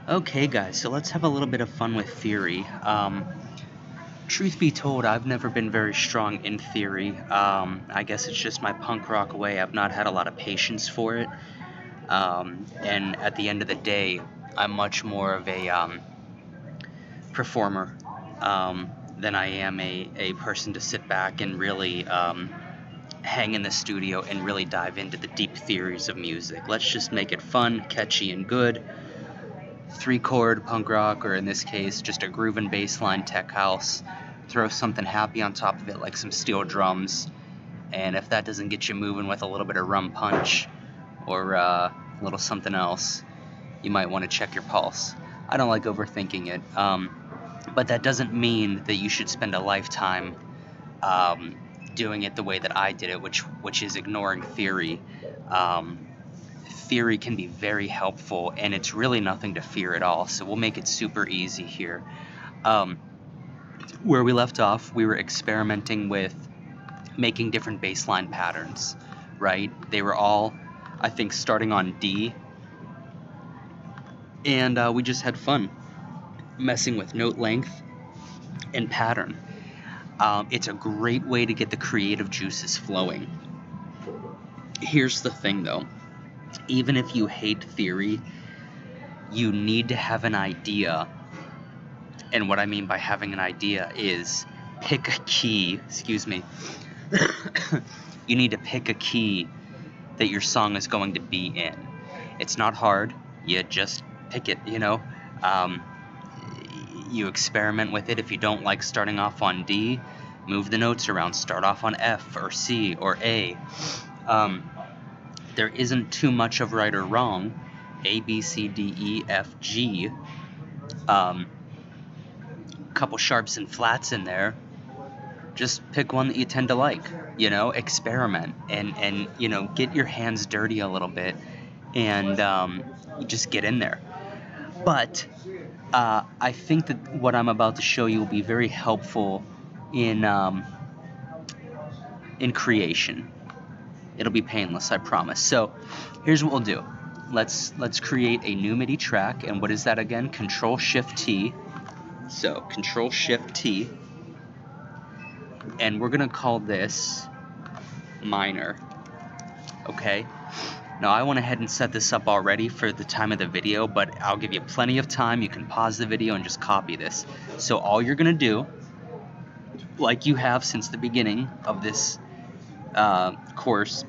Okay, guys, so let's have a little bit of fun with theory. Truth be told, I've never been very strong in theory. I guess it's just my punk rock way. I've not had a lot of patience for it. And at the end of the day, I'm much more of a performer than I am a person to sit back and really hang in the studio and really dive into the deep theories of music. Let's just make it fun, catchy, and good. 3-chord punk rock, or in this case, just a groove and bass line tech house. Throw something happy on top of it, like some steel drums. And if that doesn't get you moving with a little bit of rum punch or a little something else, you might want to check your pulse. I don't like overthinking it, but that doesn't mean that you should spend a lifetime doing it the way that I did it, which is ignoring theory. Theory can be very helpful, and it's really nothing to fear at all. So we'll make it super easy here. Where we left off, we were experimenting with making different bass line patterns, right? They were all, I think, starting on D, and we just had fun messing with note length and pattern. It's a great way to get the creative juices flowing. Here's the thing, though. Even if you hate theory, you need to have an idea. And what I mean by having an idea is pick a key, you need to pick a key that your song is going to be in. It's not hard, you just pick it, you experiment with it. If you don't like starting off on D, move the notes around, start off on F or C or A. There isn't too much of right or wrong. A, B, C, D, E, F, G. Couple sharps and flats in there. Just pick one that you tend to like, experiment and get your hands dirty a little bit and just get in there. But I think that what I'm about to show you will be very helpful in creation. It'll be painless, I promise. So here's what we'll do. Let's create a new MIDI track. And what is that again? Control-Shift-T. So Control-Shift-T. And we're going to call this minor. Okay? Now I went ahead and set this up already for the time of the video, but I'll give you plenty of time. You can pause the video and just copy this. So all you're going to do, like you have since the beginning of this course,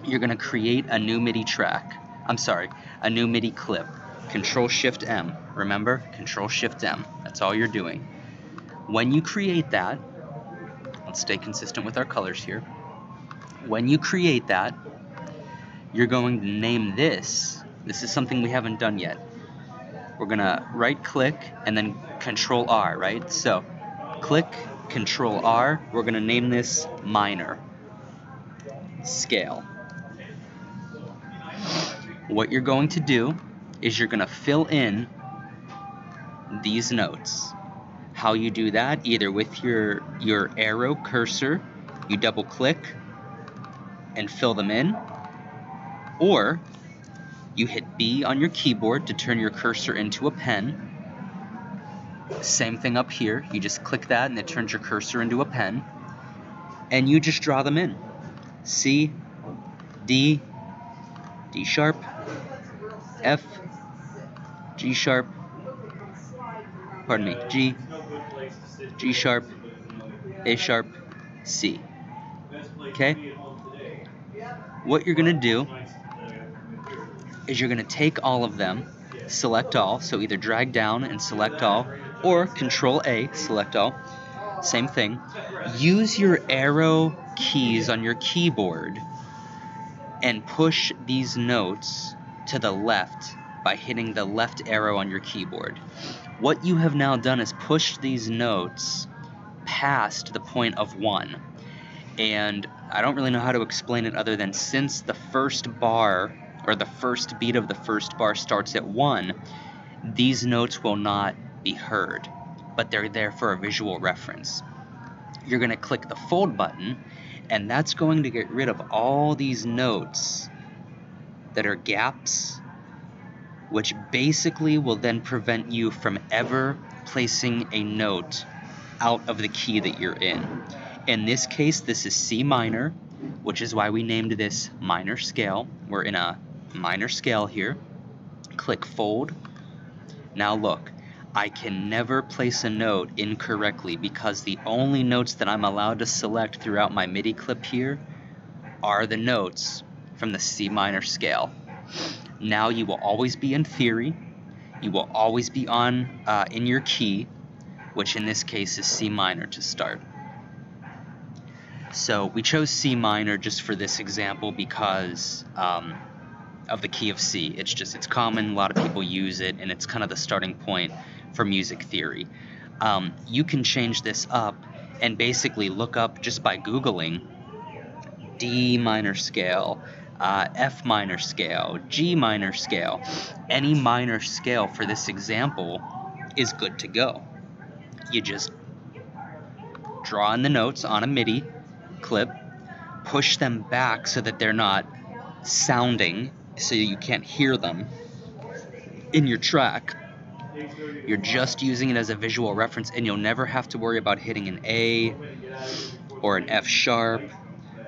you're going to create a new MIDI track. A new MIDI clip. Control-Shift-M. Remember? Control-Shift-M. That's all you're doing. When you create that, let's stay consistent with our colors here. When you create that, you're going to name this. This is something we haven't done yet. We're going to right-click and then Control-R, right? So click, Control-R. We're going to name this minor. Scale. What you're going to do is you're going to fill in these notes. How you do that, either with your arrow cursor, you double click and fill them in, or you hit B on your keyboard to turn your cursor into a pen. Same thing up here, you just click that and it turns your cursor into a pen, and you just draw them in. C, D, D sharp, F, G sharp, G, G sharp, A sharp, C. Okay? What you're going to do is you're going to take all of them, select all, so either drag down and select all, or Control-A, select all, same thing. Use your arrow keys on your keyboard and push these notes to the left by hitting the left arrow on your keyboard. What you have now done is pushed these notes past the point of 1. And I don't really know how to explain it other than since the first bar, or the first beat of the first bar starts at 1, these notes will not be heard, but they're there for a visual reference. You're going to click the fold button, and that's going to get rid of all these notes that are gaps which basically will then prevent you from ever placing a note out of the key that you're in. In this case, this is C minor, which is why we named this minor scale. We're in a minor scale here. Click fold. Now look, I can never place a note incorrectly because the only notes that I'm allowed to select throughout my MIDI clip here are the notes from the C minor scale. Now you will always be in theory. You will always be on in your key, which in this case is C minor to start. So we chose C minor just for this example because of the key of C. It's common, a lot of people use it, and it's kind of the starting point for music theory. You can change this up and basically look up just by Googling D minor scale, F minor scale, G minor scale. Any minor scale for this example is good to go. You just draw in the notes on a MIDI clip, push them back so that they're not sounding, so you can't hear them in your track. You're just using it as a visual reference, and you'll never have to worry about hitting an A or an F sharp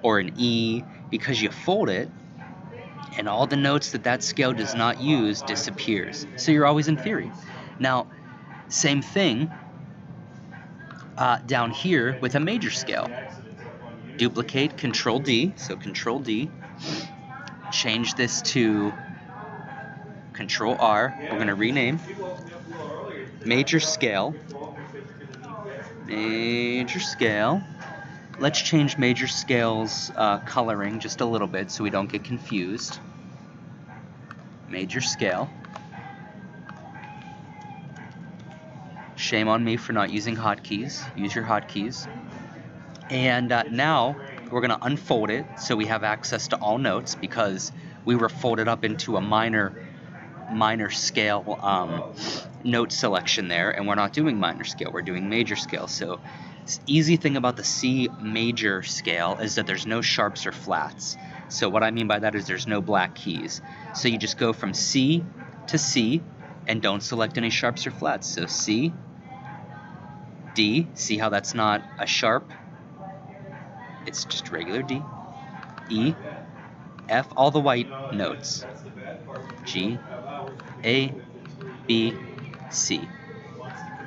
or an E, because you fold it and all the notes that scale does not use disappears. So you're always in theory. Now, same thing down here with a major scale. Duplicate, Control D, so Control D. Change this to Control R. We're going to rename major scale. Major scale. Let's change major scale's coloring just a little bit so we don't get confused. Major scale. Shame on me for not using hotkeys. Use your hotkeys. And now we're going to unfold it so we have access to all notes, because we were folded up into a minor scale note selection there, and we're not doing minor scale, we're doing major scale. So the easy thing about the C major scale is that there's no sharps or flats. So what I mean by that is there's no black keys. So you just go from C to C and don't select any sharps or flats. So C, D, see how that's not a sharp? It's just regular D, E, F, all the white notes, G, A, B, C.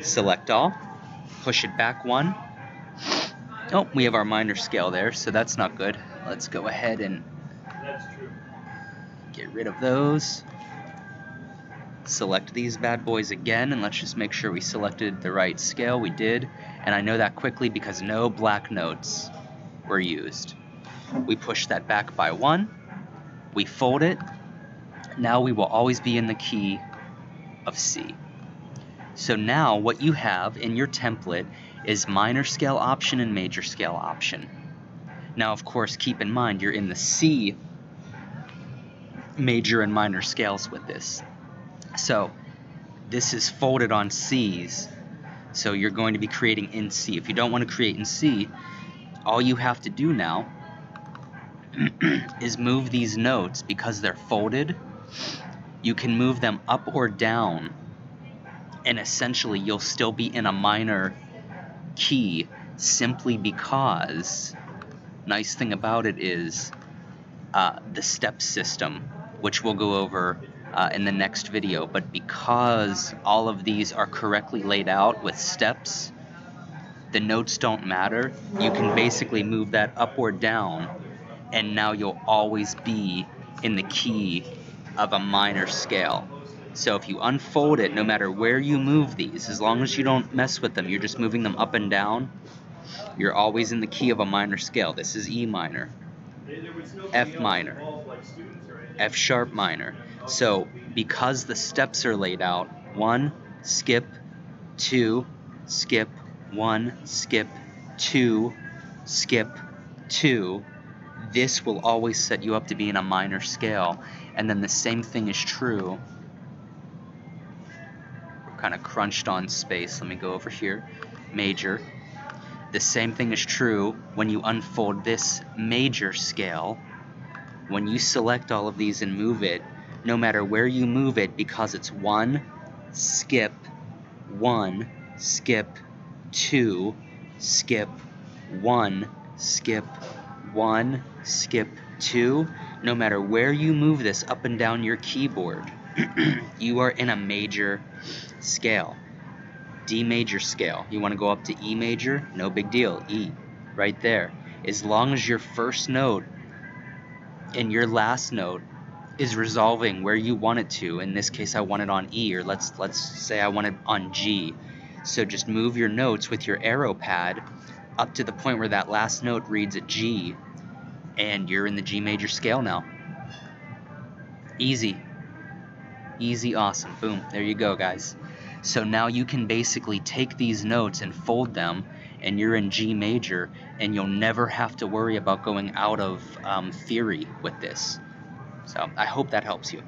Select all, push it back one. Oh, we have our minor scale there, so that's not good. Let's go ahead and get rid of those. Select these bad boys again, and let's just make sure we selected the right scale. We did, and I know that quickly because no black notes were used. We push that back by one. We fold it. Now we will always be in the key of C. So now what you have in your template is minor scale option and major scale option. Now, of course, keep in mind you're in the C major and minor scales with this. So this is folded on C's. So you're going to be creating in C. If you don't want to create in C, all you have to do now is move these notes. Because they're folded, you can move them up or down, and essentially you'll still be in a minor key, simply because, nice thing about it is the step system, which we'll go over in the next video. But because all of these are correctly laid out with steps, the notes don't matter. You can basically move that up or down, and now you'll always be in the key of a minor scale. So if you unfold it, no matter where you move these, as long as you don't mess with them, you're just moving them up and down, you're always in the key of a minor scale. This is E minor, F minor, F sharp minor. So because the steps are laid out, 1, skip, 2, skip, 1, skip, 2, skip, 2, this will always set you up to be in a minor scale. And then the same thing is true. We're kind of crunched on space. Let me go over here. Major. The same thing is true when you unfold this major scale. When you select all of these and move it, no matter where you move it, because it's 1, skip, 1, skip, 2, skip, 1, skip, 1, skip, 2. No matter where you move this up and down your keyboard, you are in a major scale. D major scale. You want to go up to E major? No big deal. E, right there. As long as your first note and your last note is resolving where you want it to. In this case, I want it on E, or let's say I want it on G. So just move your notes with your arrow pad up to the point where that last note reads a G, and you're in the G major scale now. Easy. Easy, awesome. Boom. There you go, guys. So now you can basically take these notes and fold them, and you're in G major, and you'll never have to worry about going out of theory with this. So I hope that helps you.